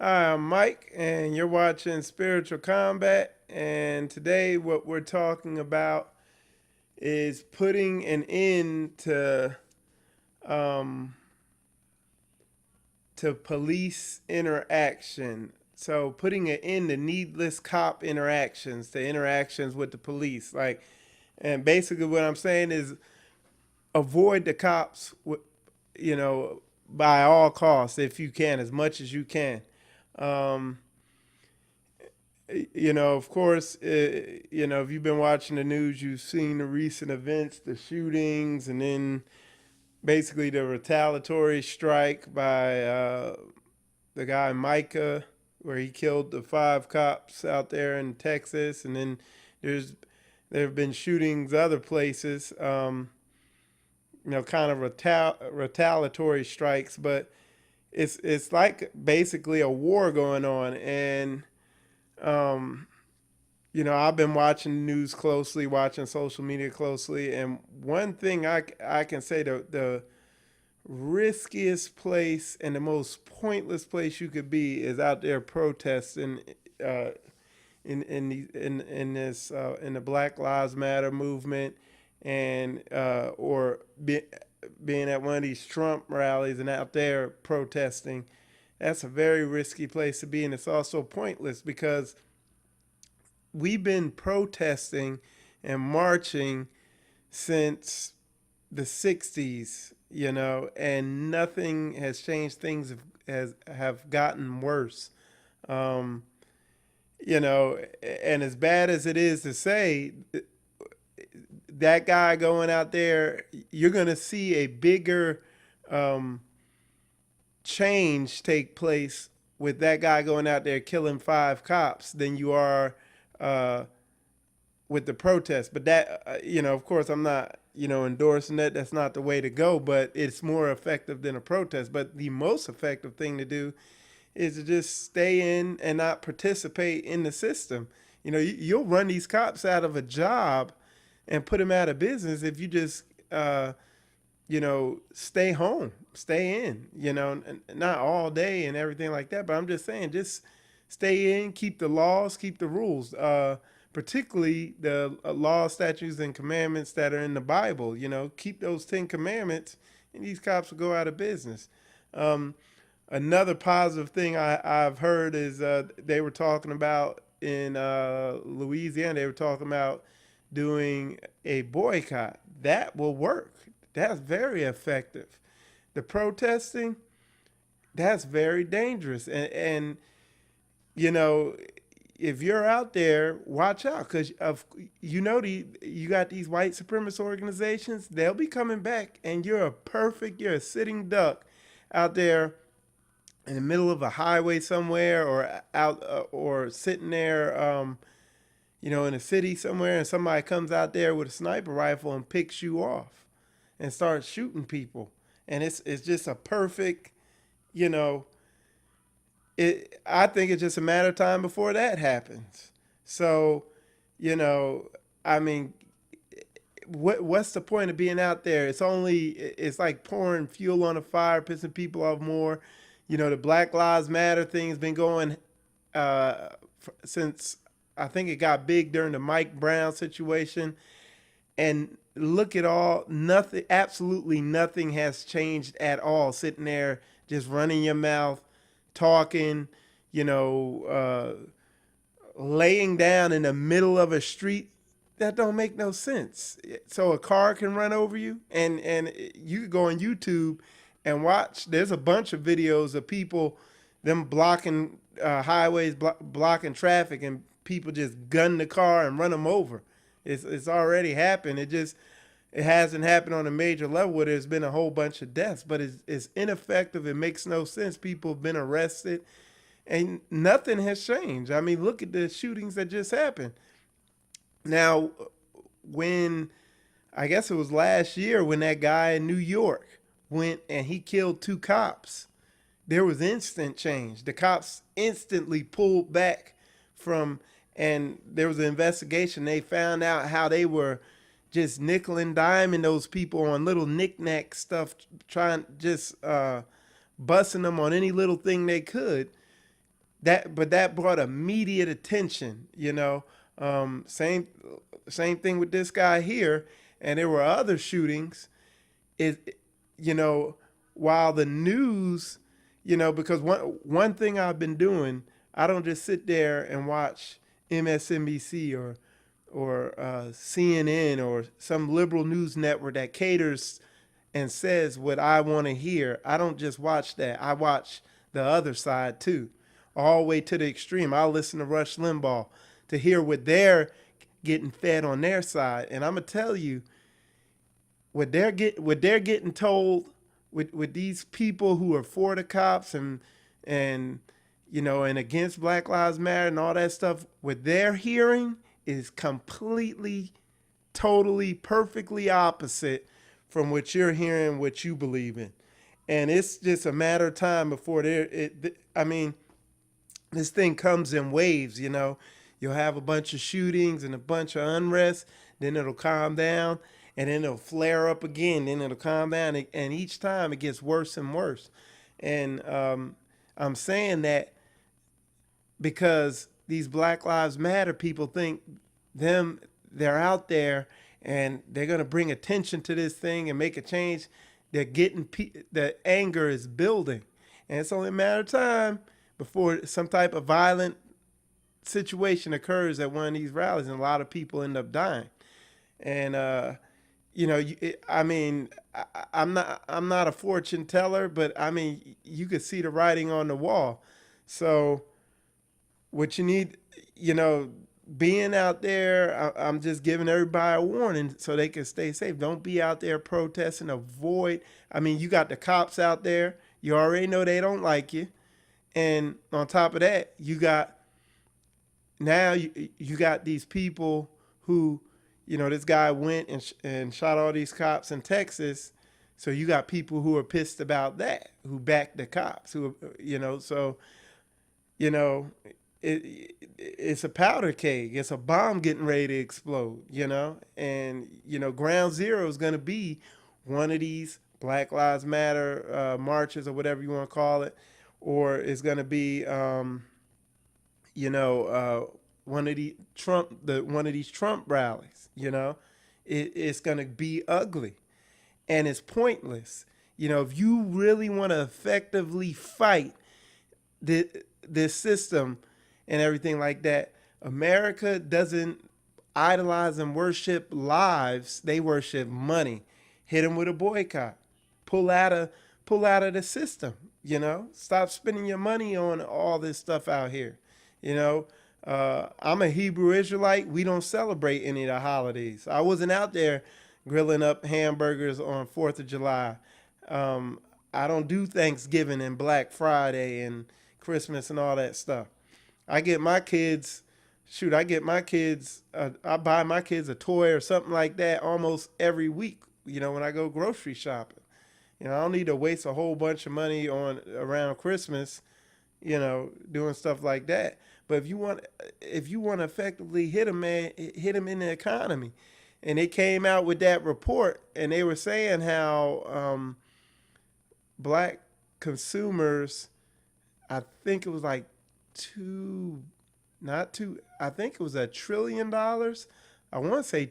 Hi, I'm Mike, and you're watching Spiritual Combat. And today, what we're talking about is putting an end um, to police interaction. So, putting an end to needless cop interactions, to interactions with the police. And basically, what I'm saying is avoid the cops, you know, by all costs if you can, as much as you can. Um, of course, if you've been watching the news, you've seen the recent events, the shootings, and then basically the retaliatory strike by the guy Micah, where he killed the five cops out there in Texas, and then there's there have been shootings other places, kind of retaliatory strikes, but it's like basically a war going on, and um, I've been watching the news closely, watching social media closely, and one thing I can say the riskiest place and the most pointless place you could be is out there protesting uh, in the Black Lives Matter movement and being at one of these Trump rallies and out there protesting. That's a very risky place to be, and it's also pointless because we've been protesting and marching since the 60s, and nothing has changed. Things have gotten worse. Um, and as bad as it is to say, that guy going out there, you're going to see a bigger um, change take place with that guy going out there killing five cops than you are uh, with the protest. But that, of course, I'm not, endorsing that. That's not the way to go, but it's more effective than a protest. But the most effective thing to do is to just stay in and not participate in the system. You'll run these cops out of a job and put them out of business if you just, stay home, stay in, not all day and everything like that. But I'm just saying, just stay in, keep the laws, keep the rules, particularly the laws, statutes, and commandments that are in the Bible. Keep those 10 commandments, and these cops will go out of business. Um, Another positive thing I've heard is they were talking about in Louisiana, they were talking about doing a boycott. That will work. That's very effective. The protesting, that's very dangerous. And you know, if you're out there, watch out because of you got these white supremacist organizations. They'll be coming back, and you're a sitting duck out there in the middle of a highway somewhere, or out or sitting there, in a city somewhere, and somebody comes out there with a sniper rifle and picks you off and starts shooting people, and it's just a perfect, you know, I think it's just a matter of time before that happens. So, you know, I mean, what's the point of being out there? It's like pouring fuel on a fire, pissing people off more. The Black Lives Matter thing's been going uh, since I think it got big during the Mike Brown situation. And look at all, nothing, absolutely nothing has changed at all. Sitting there just running your mouth, talking, you know, laying down in the middle of a street, that don't make no sense. So a car can run over you, and you could go on YouTube and watch. There's a bunch of videos of people them blocking highways, blocking traffic, and people just gun the car and run them over. It's already happened. It hasn't happened on a major level where there's been a whole bunch of deaths, but it's ineffective. It makes no sense. People have been arrested, and nothing has changed. I mean, look at the shootings that just happened. Now, when I guess it was last year when that guy in New York went and he killed two cops, there was instant change. The cops instantly pulled back from, and there was an investigation. They found out how they were just nickel and diming those people on little knickknack stuff, trying just busting them on any little thing they could. that brought immediate attention. Same thing with this guy here, and there were other shootings. It you know While the news, because one thing I've been doing, I don't just sit there and watch MSNBC or CNN or some liberal news network that caters and says what I want to hear. I don't just watch that. I watch the other side too, all the way to the extreme. I listen to Rush Limbaugh to hear what they're getting fed on their side, and I'm gonna tell you what they're getting told with these people who are for the cops and and against Black Lives Matter and all that stuff. What they're hearing is completely, totally, perfectly opposite from what you're hearing, what you believe in. And it's just a matter of time before I mean, this thing comes in waves. You'll have a bunch of shootings and a bunch of unrest, then it'll calm down, and then it'll flare up again, then it'll calm down, and each time it gets worse and worse. And I'm saying that because these Black Lives Matter people think they're out there and they're going to bring attention to this thing and make a change. They're getting the anger is building, and it's only a matter of time before some type of violent situation occurs at one of these rallies, and a lot of people end up dying. And I mean, I'm not a fortune teller, but I mean, you could see the writing on the wall. So what you need, being out there, I'm just giving everybody a warning so they can stay safe. Don't be out there protesting. Avoid. I mean, you got the cops out there. You already know they don't like you. And on top of that, you got these people who, this guy went and shot all these cops in Texas. So you got people who are pissed about that, who back the cops, so, it's a powder keg. It's a bomb getting ready to explode, and, ground zero is going to be one of these Black Lives Matter marches or whatever you want to call it, or it's going to be, one of these Trump rallies. It's going to be ugly, and it's pointless. If you really want to effectively fight this system and everything like that, America doesn't idolize and worship lives; they worship money. Hit them with a boycott. Pull out of the system. Stop spending your money on all this stuff out here. I'm a Hebrew Israelite. We don't celebrate any of the holidays. I wasn't out there grilling up hamburgers on 4th of July. I don't do Thanksgiving and Black Friday and Christmas and all that stuff. I get my kids, I buy my kids a toy or something like that almost every week, when I go grocery shopping. I don't need to waste a whole bunch of money on around Christmas, doing stuff like that. But if you want to effectively hit them, man, hit them in the economy. And they came out with that report, and they were saying how black consumers, I think it was like I think it was $1 trillion. I want to say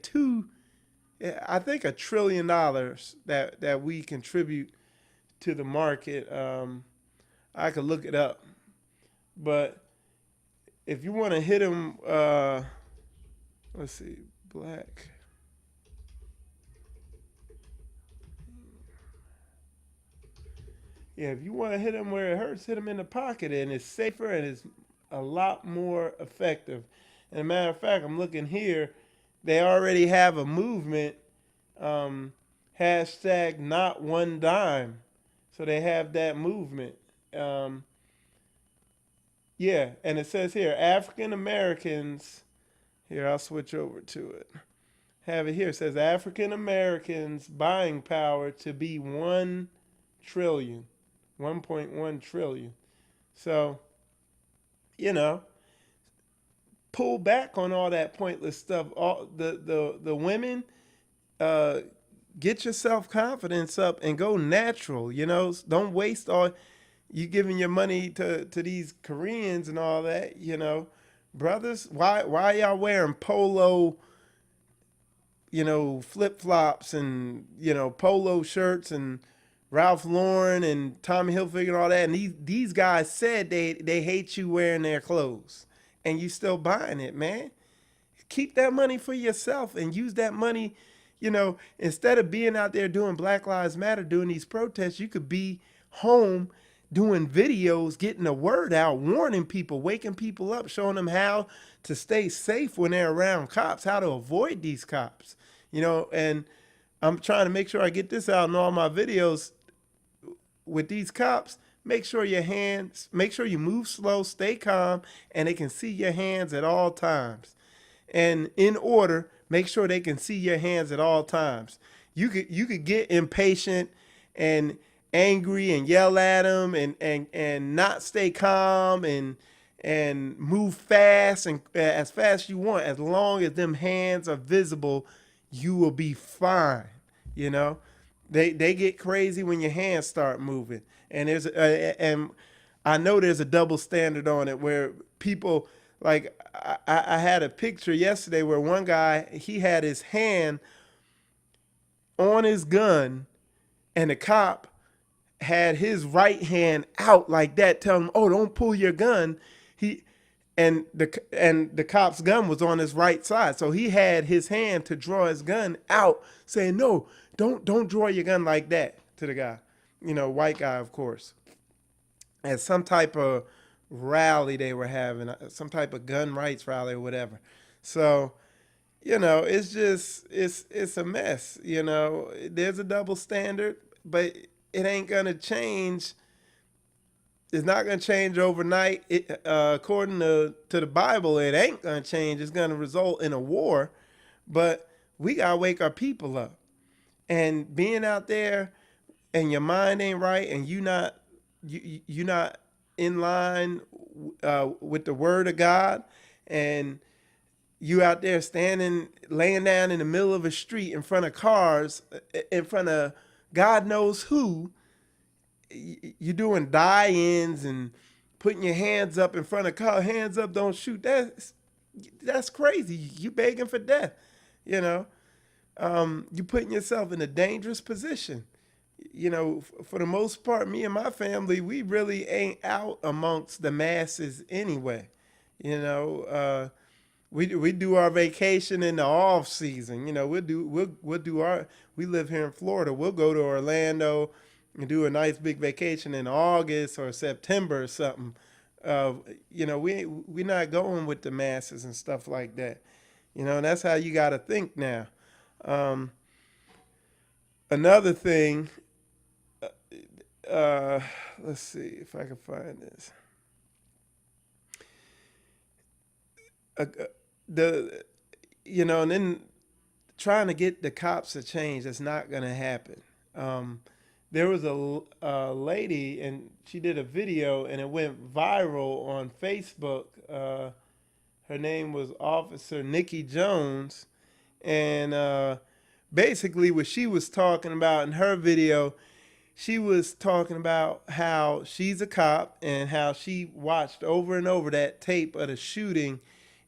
I think $1 trillion that we contribute to the market. I could look it up, but if you want to hit them, let's see, black. Yeah, if you want to hit them where it hurts, hit them in the pocket, and it's safer and it's a lot more effective. And a matter of fact, I'm looking here, they already have a movement, hashtag not one dime. So they have that movement. Yeah, and it says here, African Americans, here, I'll switch over to it. Have it here. It says African Americans buying power to be 1 trillion, 1.1 trillion. So, pull back on all that pointless stuff. All the women, get your self confidence up and go natural. Don't waste all. You giving your money to these Koreans and all that, brothers. Why y'all wearing polo, flip flops and polo shirts and Ralph Lauren and Tommy Hilfiger and all that? And these guys said they hate you wearing their clothes, and you still buying it, man. Keep that money for yourself and use that money. Instead of being out there doing Black Lives Matter, doing these protests, you could be home doing videos, getting the word out, warning people, waking people up, showing them how to stay safe when they're around cops, how to avoid these cops. And I'm trying to make sure I get this out in all my videos with these cops. Make sure you move slow, stay calm, and they can see your hands at all times. And in order, make sure they can see your hands at all times. You could get impatient and angry and yell at them and not stay calm and move fast and as fast as you want. As long as them hands are visible, you will be fine. They get crazy when your hands start moving. And and I know there's a double standard on it where people, like, I had a picture yesterday where one guy, he had his hand on his gun and the cop had his right hand out like that, telling him, "Oh, don't pull your gun." The cop's gun was on his right side, so he had his hand to draw his gun out, saying, "No, don't draw your gun like that," to the guy, white guy, of course, at some type of rally they were having, some type of gun rights rally or whatever. So, it's just it's a mess. There's a double standard, but it ain't gonna change. It's not gonna change overnight. According to the Bible, it ain't gonna change. It's gonna result in a war. But we gotta wake our people up. And being out there, and your mind ain't right, and you not in line with the Word of God, and you out there laying down in the middle of a street in front of cars, in front of God knows who. You doing die-ins and putting your hands up in front of cars. Hands up, don't shoot. That's crazy. You begging for death. You putting yourself in a dangerous position. For the most part, me and my family, we really ain't out amongst the masses anyway. We do our vacation in the off season. We live here in Florida. We'll go to Orlando and do a nice big vacation in August or September or something. We're not going with the masses and stuff like that. That's how you got to think now. Another thing, let's see if I can find this. And then trying to get the cops to change, that's not going to happen. There was a lady, and she did a video, and it went viral on Facebook. Her name was Officer Nikki Jones, and basically what she was talking about in her video, she was talking about how she's a cop and how she watched over and over that tape of the shooting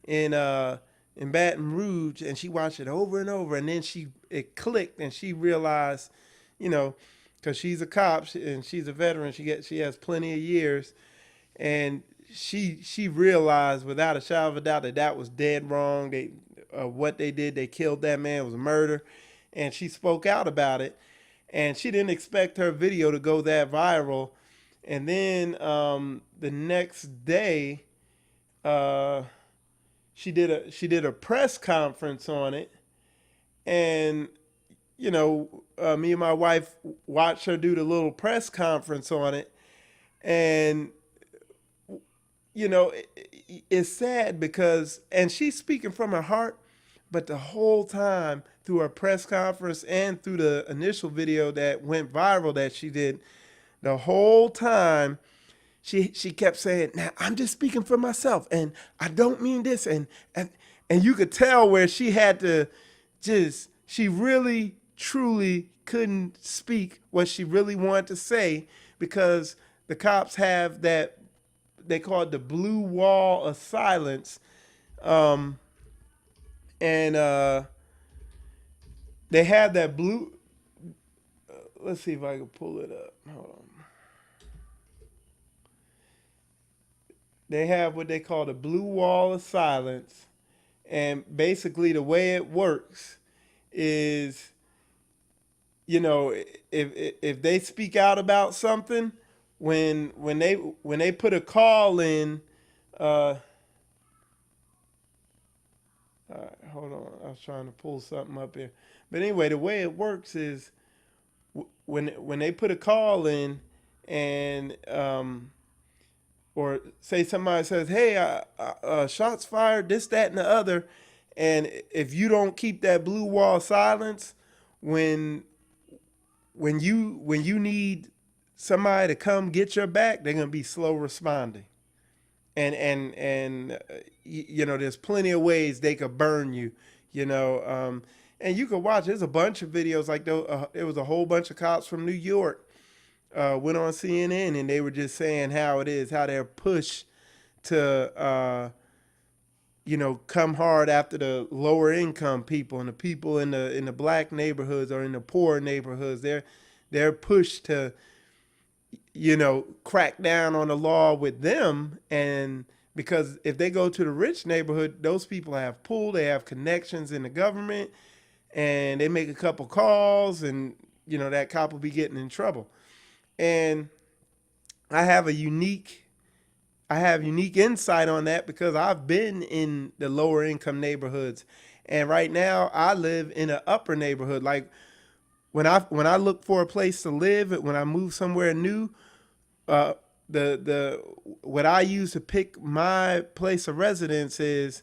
in Baton Rouge, and she watched it over and over, and then it clicked, and she realized, because she's a cop and she's a veteran, she has plenty of years, and she realized without a shadow of a doubt that was dead wrong. What they did, they killed that man, it was murder, and she spoke out about it, and she didn't expect her video to go that viral, and then the next day, she did a press conference on it, and me and my wife watched her do the little press conference on it, and it's sad because, and she's speaking from her heart, but the whole time through her press conference and through the initial video that went viral that she did, the whole time she kept saying, "Now I'm just speaking for myself, and I don't mean this," and you could tell where she had to she really truly couldn't speak what she really wanted to say because the cops have that, they call it the blue wall of silence. Um, and they have that blue. Let's see if I can pull it up. Hold on. They have what they call the blue wall of silence, and basically the way it works is, if they speak out about something, when they put a call in, uh, hold on, I was trying to pull something up here, but anyway, the way it works is when they put a call in, and or say somebody says, "Hey, shots fired, this, that, and the other," and if you don't keep that blue wall silence, when when you need somebody to come get your back, they're gonna be slow responding, and there's plenty of ways they could burn you, you know. And you can watch. There's a bunch of videos like there was a whole bunch of cops from New York went on CNN, and they were just saying how it is, how they're pushed to come hard after the lower income people and the people in the black neighborhoods or in the poor neighborhoods. They're pushed to crack down on the law with them, and because if they go to the rich neighborhood, those people have pull, they have connections in the government, and they make a couple calls, and that cop will be getting in trouble. And I have a unique I have unique insight on that because I've been in the lower income neighborhoods, and right now I live in an upper neighborhood. Like when I look for a place to live, when I move somewhere new, uh, the what I use to pick my place of residence is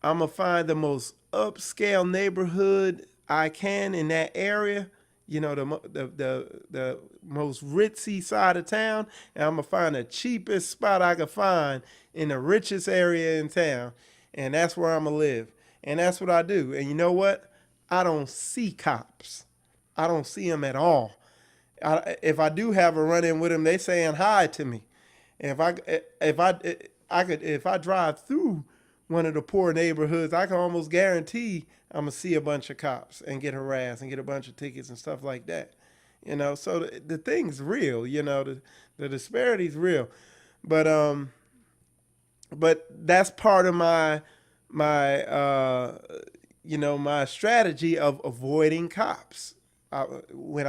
I'm gonna find the most upscale neighborhood I can in that area. The most ritzy side of town, and I'm gonna find the cheapest spot I can find in the richest area in town, and that's where I'm gonna live. And that's what I do. And you know what? I don't see cops. I don't see them at all. If I do have a run in with them, they saying hi to me. And if I drive through one of the poor neighborhoods, I can almost guarantee I'm gonna see a bunch of cops and get harassed and get a bunch of tickets and stuff like that. So the thing's real. The disparity's real, but that's part of my strategy of avoiding cops. When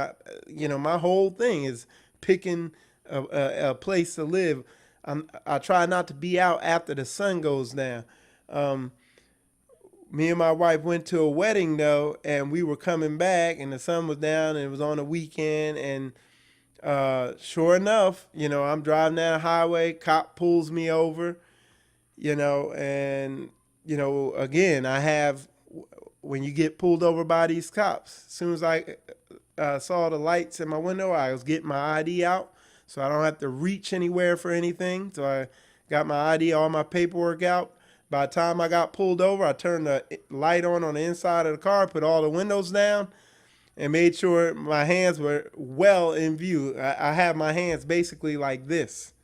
my whole thing is picking a place to live. I try not to be out after the sun goes down. Um, Me and my wife went to a wedding though, and we were coming back, and the sun was down, and it was on a weekend, and sure enough, I'm driving down the highway, cop pulls me over, and again, I have when you get pulled over by these cops, as soon as I saw the lights in my window, I was getting my ID out, so I don't have to reach anywhere for anything. So I got my ID, all my paperwork out. By the time I got pulled over, I turned the light on the inside of the car, put all the windows down, and made sure my hands were well in view. I have my hands basically like this.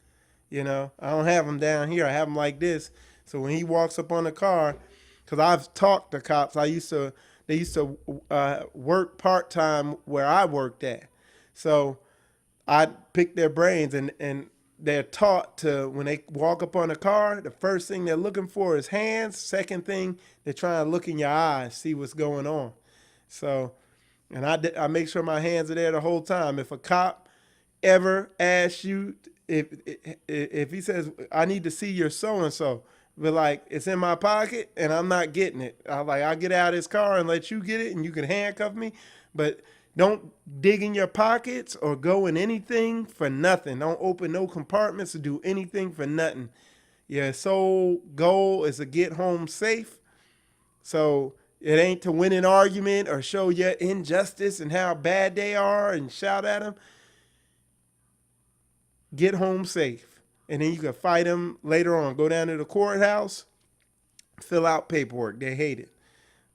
I don't have them down here. I have them like this. So when he walks up on the car, because I've talked to cops, they used to work part time where I worked at. So I pick their brains, and they're taught to, when they walk up on a car, the first thing they're looking for is hands. Second thing, they're trying to look in your eyes, see what's going on. So, and I make sure my hands are there the whole time. If a cop ever asks you, if he says, "I need to see your so and so," but like it's in my pocket and I'm not getting it. I'll get out of his car and let you get it, and you can handcuff me, but don't dig in your pockets or go in anything for nothing. Don't open no compartments or do anything for nothing. Your sole goal is to get home safe. So it ain't to win an argument or show your injustice and how bad they are and shout at them. Get home safe. And then you can fight them later on. Go down to the courthouse, fill out paperwork. They hate it.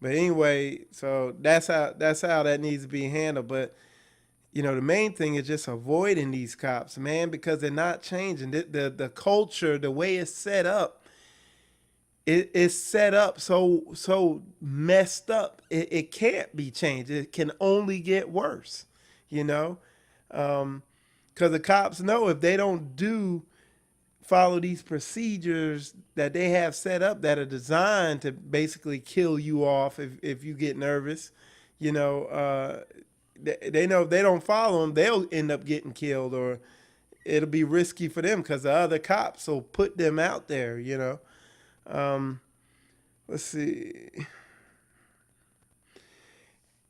But anyway, so that's how that needs to be handled. But The main thing is just avoiding these cops, man, because they're not changing. The culture, the way it's set up, it's set up so messed up. It can't be changed. It can only get worse, you know, because the cops know if they don't do follow these procedures that they have set up that are designed to basically kill you off if you get nervous, you know, they know if they don't follow them, they'll end up getting killed, or it'll be risky for them because the other cops will put them out there. Um, let's see.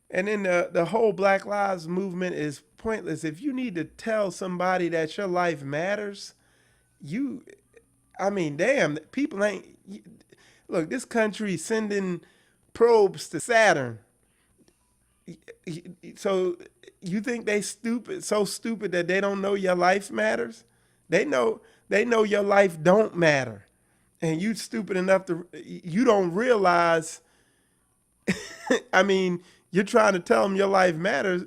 And then the whole Black Lives movement is pointless. If you need to tell somebody that your life matters, you, I mean, damn, people ain't, look, this country sending probes to Saturn. So you think they stupid, so stupid that they don't know your life matters? They know your life don't matter. And you stupid enough you don't realize, I mean, you're trying to tell them your life matters.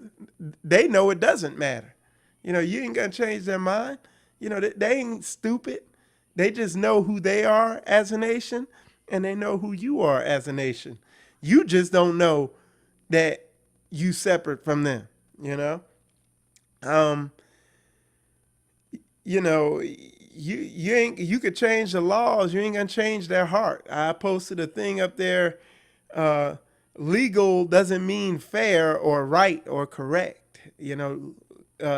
They know it doesn't matter. You ain't gonna change their mind. They ain't stupid. They just know who they are as a nation, and they know who you are as a nation. You just don't know that you separate from them. Um, you could change the laws. You ain't gonna change their heart. I posted a thing up there. Uh, Legal doesn't mean fair or right or correct.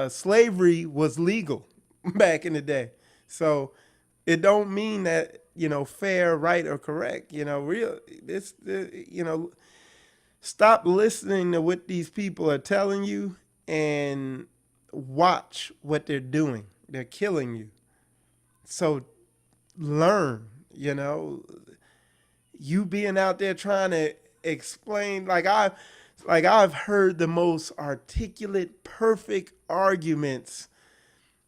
Slavery was legal back in the day, so it don't mean that fair, right, or correct. Real. Stop listening to what these people are telling you and watch what they're doing. They're killing you. So learn. You being out there trying to explain, like I've heard the most articulate, perfect arguments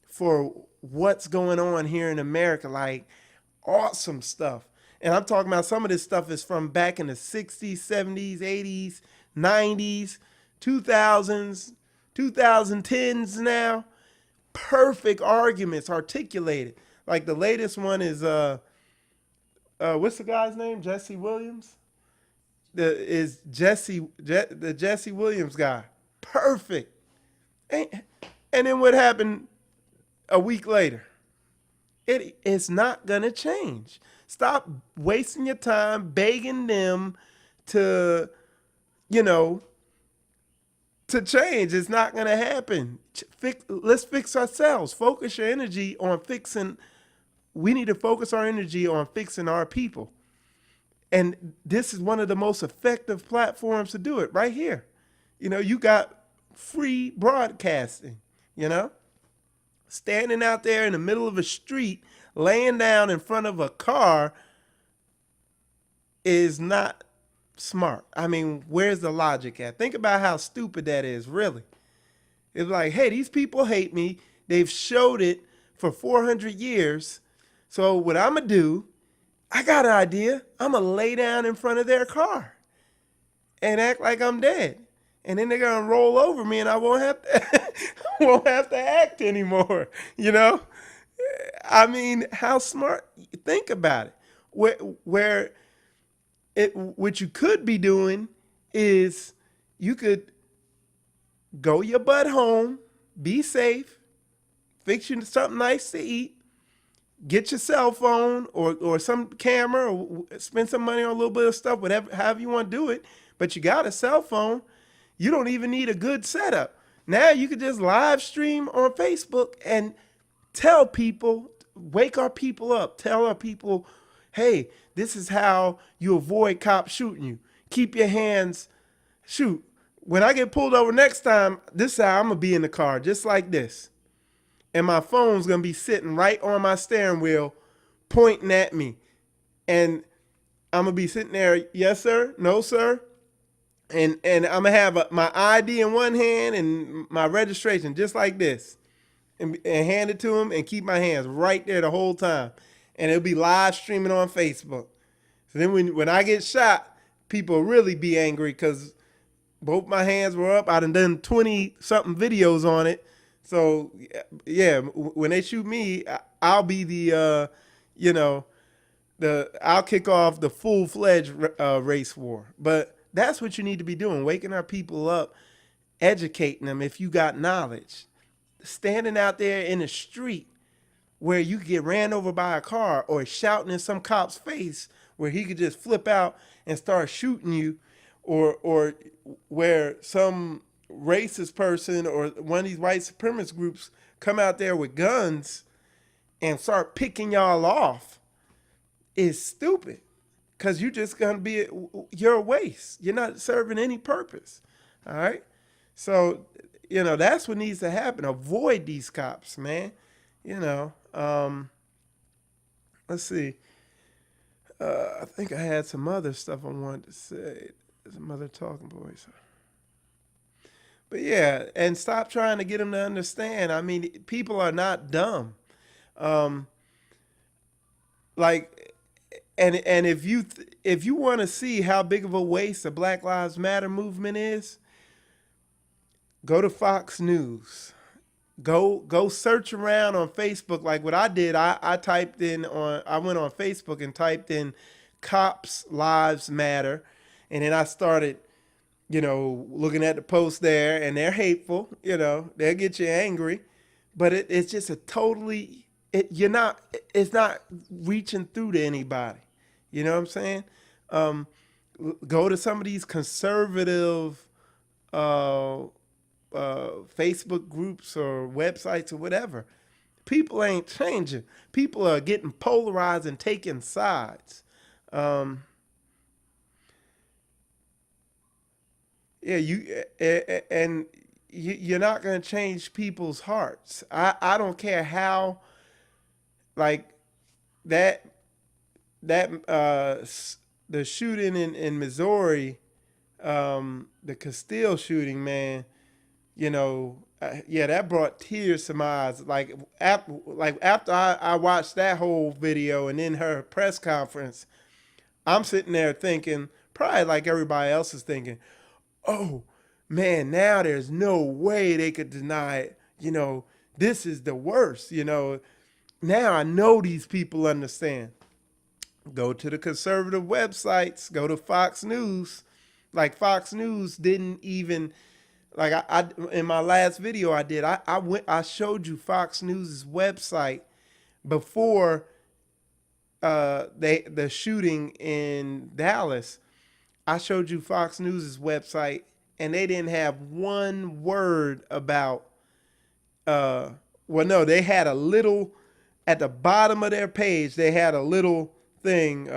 for what's going on here in America, like awesome stuff. And I'm talking about some of this stuff is from back in the 60s, 70s, 80s, 90s, 2000s, 2010s now. Perfect arguments articulated. Like the latest one is what's the guy's name? Jesse Williams. The Jesse Williams guy. Perfect. And then what happened a week later? It's not gonna change. Stop wasting your time begging them to, you know, to change. It's not gonna happen. Let's fix ourselves. Focus your energy on fixing. We need to focus our energy on fixing our people. And this is one of the most effective platforms to do it right here. You got free broadcasting, standing out there in the middle of a street, laying down in front of a car is not smart. I mean, where's the logic at? Think about how stupid that is, really. It's like, hey, these people hate me. They've showed it for 400 years. So what I'm going to do, I got an idea. I'm going to lay down in front of their car and act like I'm dead. And then they're going to roll over me and I won't have to, won't have to act anymore. I mean, how smart? Think about it. What you could be doing is you could go your butt home, be safe, fix you something nice to eat, get your cell phone or some camera, or spend some money on a little bit of stuff, whatever, however you want to do it. But you got a cell phone. You don't even need a good setup. Now you could just live stream on Facebook and tell people, wake our people up, tell our people, hey, this is how you avoid cops shooting you. Keep your hands, shoot. When I get pulled over next time, this is how I'm going to be in the car, just like this. And my phone's going to be sitting right on my steering wheel, pointing at me. And I'm going to be sitting there, yes, sir, no, sir. And I'm going to have my ID in one hand and my registration, just like this. And hand it to him and keep my hands right there the whole time. And it'll be live streaming on Facebook. So then when I get shot, people really be angry because Both my hands were up. I done 20 something videos on it. So yeah, when they shoot me, I'll be the you know, I'll kick off the full fledged race war. But that's what you need to be doing: waking our people up, educating them. If you got knowledge, standing out there in the street where you could get ran over by a car, or shouting in some cop's face where he could just flip out and start shooting you, or where some racist person or one of these white supremacist groups come out there with guns and start picking y'all off, is stupid, because you're just gonna be, you're a waste. You're not serving any purpose. All right. So, that's what needs to happen. Avoid these cops, man. You know, let's see. I think I had some other stuff I wanted to say. Some other talking points. But yeah, and stop trying to get them to understand. I mean, people are not dumb. Um, like, and if you want to see how big of a waste the Black Lives Matter movement is, go to Fox News. Go search around on Facebook. Like what I did, I went on Facebook and typed in "Cops Lives Matter," and then I started, looking at the posts there, and they're hateful. They'll get you angry, but it's just a totally, it's not reaching through to anybody. You know what I'm saying? Um, Go to some of these conservative uh, Facebook groups or websites or whatever. People ain't changing. People are getting polarized and taking sides. Um, yeah, and you're not going to change people's hearts. I don't care how, like, that that the shooting in Missouri, the Castile shooting, man. Yeah, that brought tears to my eyes. After I watched that whole video and then her press conference, I'm sitting there thinking, probably like everybody else is thinking, oh man, now there's no way they could deny it. This is the worst. Now I know these people understand. Go to the conservative websites, go to Fox News. Like Fox News didn't even, like I in my last video I did, I showed you Fox News's website before the shooting in Dallas. I showed you Fox News's website, and they didn't have one word about well, no, they had a little, at the bottom of their page, they had a little thing,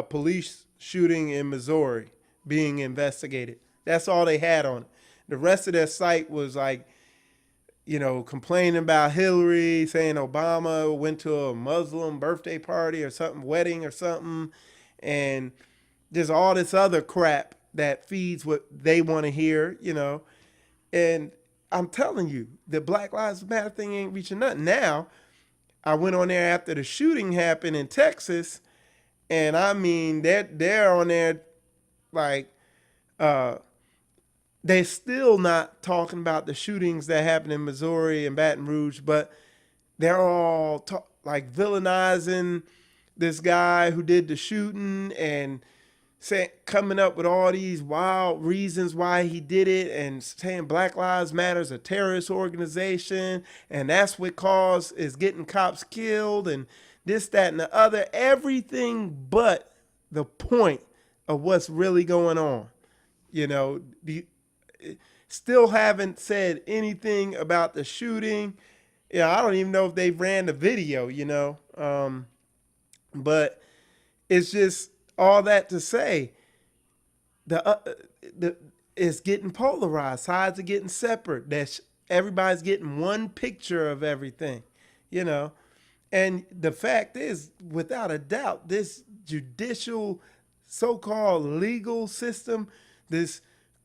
police shooting in Missouri being investigated. That's all they had on it. The rest of their site was like, complaining about Hillary, saying Obama went to a Muslim birthday party or something, wedding or something, and just all this other crap that feeds what they want to hear. And I'm telling you, the Black Lives Matter thing ain't reaching nothing. Now, I went on there after the shooting happened in Texas, and I mean, they're on there like, they're still not talking about the shootings that happened in Missouri and Baton Rouge, but they're all like villainizing this guy who did the shooting and coming up with all these wild reasons why he did it, and saying Black Lives Matter is a terrorist organization, and that's what is getting cops killed, and this, that, and the other. Everything but the point of what's really going on. Still haven't said anything about the shooting. Yeah, I don't even know if they ran the video. But it's just all that to say, the it's getting polarized. Sides are getting separate. Everybody's getting one picture of everything. You know, and the fact is, without a doubt, this judicial, so-called legal system, this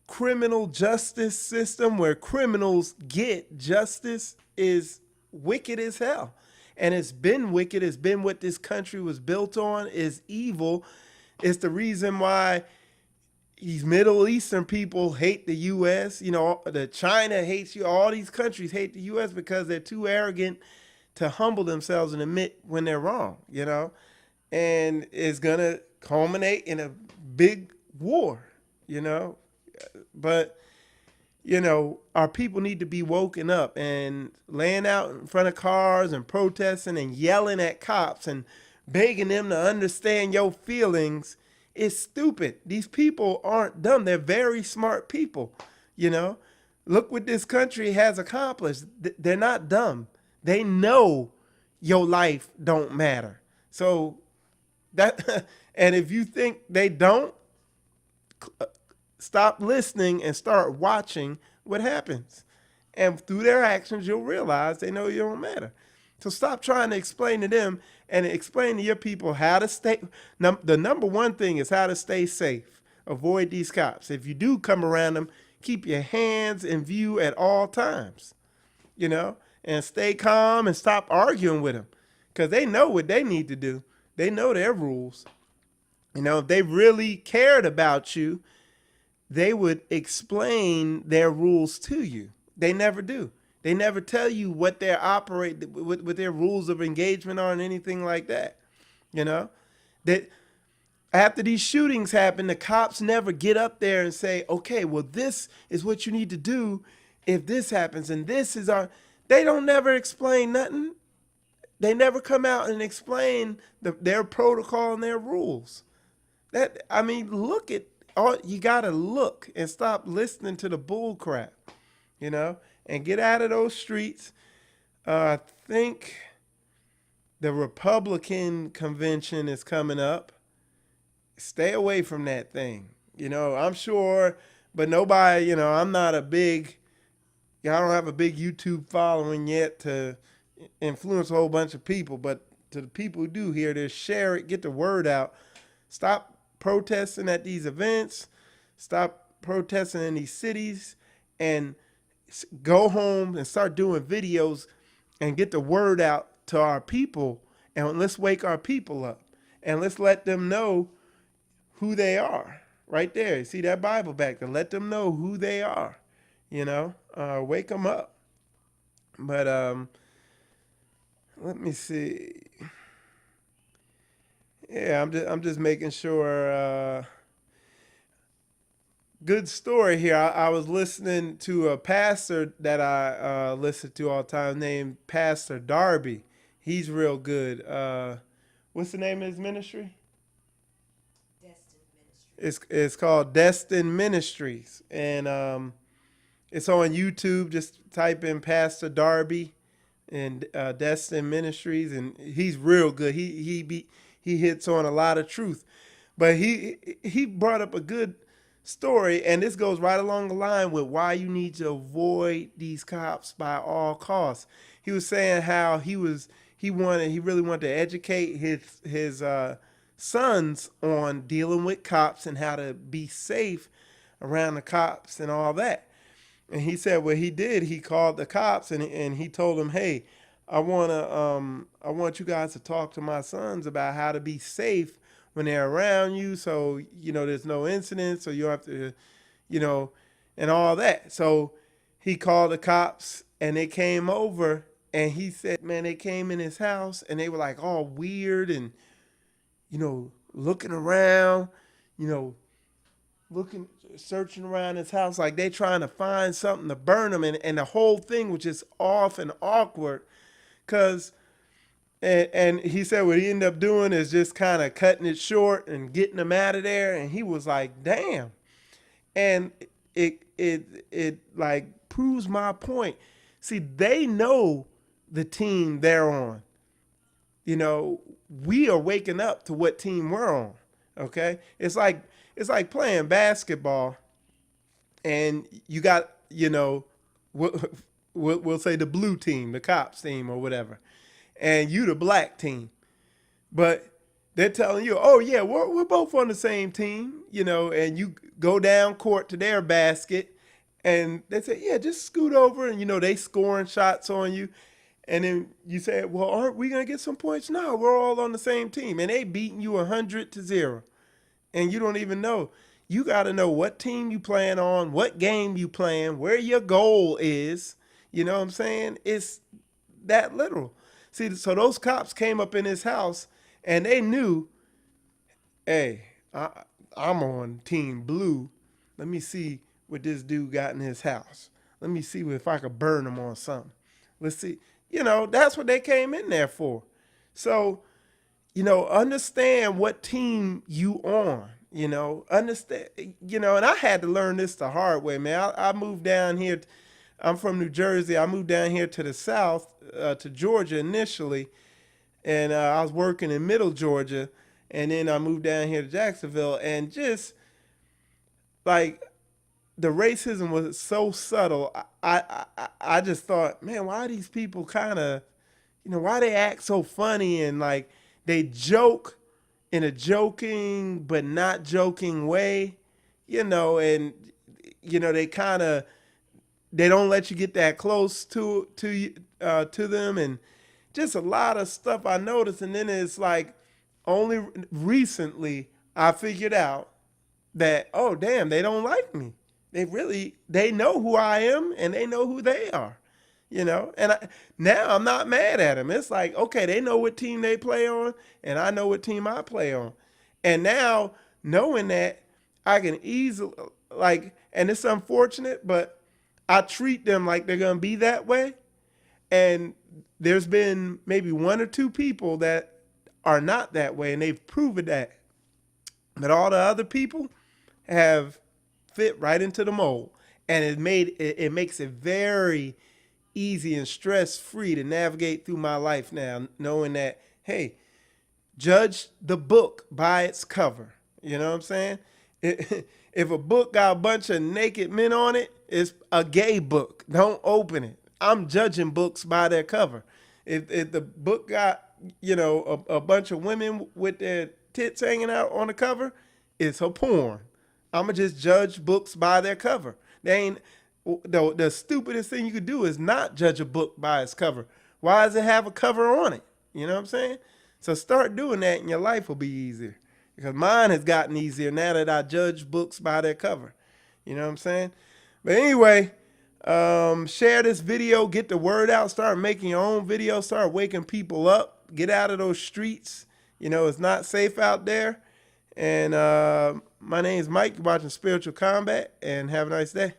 criminal justice system where criminals get justice, is wicked as hell. And it's been wicked. It's been what this country was built on, is evil. It's the reason why these Middle Eastern people hate the U.S. You know, the China hates you. All these countries hate the U.S. because they're too arrogant to humble themselves and admit when they're wrong. You know, and it's gonna culminate in a big war. You know, but our people need to be woken up, and laying out in front of cars and protesting and yelling at cops and begging them to understand your feelings is stupid. These people aren't dumb. They're very smart people. You know, look what this country has accomplished. They're not dumb. They know your life don't matter. So that, and if you think they don't, stop listening and start watching what happens. And through their actions, you'll realize they know you don't matter. So stop trying to explain to them and explain to your people how to stay. The number one thing is how to stay safe. Avoid these cops. If you do come around them, keep your hands in view at all times, and stay calm and stop arguing with them because they know what they need to do. They know their rules. If they really cared about you, they would explain their rules to you. They never do. They never tell you what their what their rules of engagement are and anything like that. That after these shootings happen, the cops never get up there and say, okay, well, this is what you need to do if this happens, and this is our. They don't never explain nothing. They never come out and explain their protocol and their rules. Look at you gotta look and stop listening to the bull crap, and get out of those streets. I think the Republican convention is coming up. Stay away from that thing. I'm sure, but nobody, I'm not a big, I don't have a big YouTube following yet to influence a whole bunch of people, but to the people who do here, to share it, get the word out. Stop protesting at these events, stop protesting in these cities, and go home and start doing videos and get the word out to our people. And let's wake our people up and let's let them know who they are. Right there, you see that Bible back there. Let them know who they are. Wake them up. But let me see. Yeah, I'm just making sure. Good story here. I was listening to a pastor that I listen to all the time named Pastor Darby. He's real good. What's the name of his ministry? It's called Destin Ministries, and it's on YouTube. Just type in Pastor Darby and Destin Ministries, and he's real good. He hits on a lot of truth, but he brought up a good story, and this goes right along the line with why you need to avoid these cops by all costs. He was saying how he really wanted to educate his sons on dealing with cops and how to be safe around the cops and all that. And he said what he did, he called the cops and he told them, hey, I want you guys to talk to my sons about how to be safe when they're around you, so there's no incidents, so you don't have to, and all that. So he called the cops and they came over, and he said, man, they came in his house and they were like all weird and looking around, searching around his house like they trying to find something to burn them, and the whole thing was just off and awkward, cause. And he said what he ended up doing is just kind of cutting it short and getting them out of there. And he was like, damn. And it like proves my point. See, they know the team they're on. We are waking up to what team we're on. Okay. It's like playing basketball, and you got, we'll say the blue team, the cops team or whatever, and you the black team, but they're telling you, oh yeah, we're both on the same team, and you go down court to their basket and they say, yeah, just scoot over, and they scoring shots on you, and then you say, well, aren't we gonna get some points? No, we're all on the same team, and they beating you 100-0, and you don't even know. You got to know what team you playing on, what game you playing, where your goal is. You know what I'm saying? It's that literal. See, so those cops came up in his house and they knew, hey, I'm on team blue. Let me see what this dude got in his house. Let me see if I could burn him on something. Let's see. That's what they came in there for. So, understand what team you on. Understand, and I had to learn this the hard way, man. I moved down here. I'm from New Jersey. I moved down here to the South, to Georgia initially, and I was working in Middle Georgia, and then I moved down here to Jacksonville, and just like the racism was so subtle. I just thought, man, why these people kind of, why they act so funny and like they joke in a joking but not joking way, and they kind of they don't let you get that close to them, and just a lot of stuff I noticed. And then it's like only recently I figured out that, oh damn, they don't like me. They know who I am and they know who they are. And now I'm not mad at them. It's like, okay, they know what team they play on and I know what team I play on. And now knowing that, I can easily, like, and it's unfortunate, but I treat them like they're going to be that way. And there's been maybe one or two people that are not that way, and they've proven that. But all the other people have fit right into the mold, and it makes it very easy and stress free to navigate through my life now, knowing that, hey, judge the book by its cover. You know what I'm saying? If a book got a bunch of naked men on it, it's a gay book. Don't open it. I'm judging books by their cover. If the book got, a bunch of women with their tits hanging out on the cover, it's a porn. I'm going to just judge books by their cover. They ain't, the stupidest thing you could do is not judge a book by its cover. Why does it have a cover on it? You know what I'm saying? So start doing that and your life will be easier. Because mine has gotten easier now that I judge books by their cover. You know what I'm saying? But anyway, share this video, get the word out, start making your own videos, start waking people up, get out of those streets. It's not safe out there. And my name is Mike. You're watching Spiritual Combat, and have a nice day.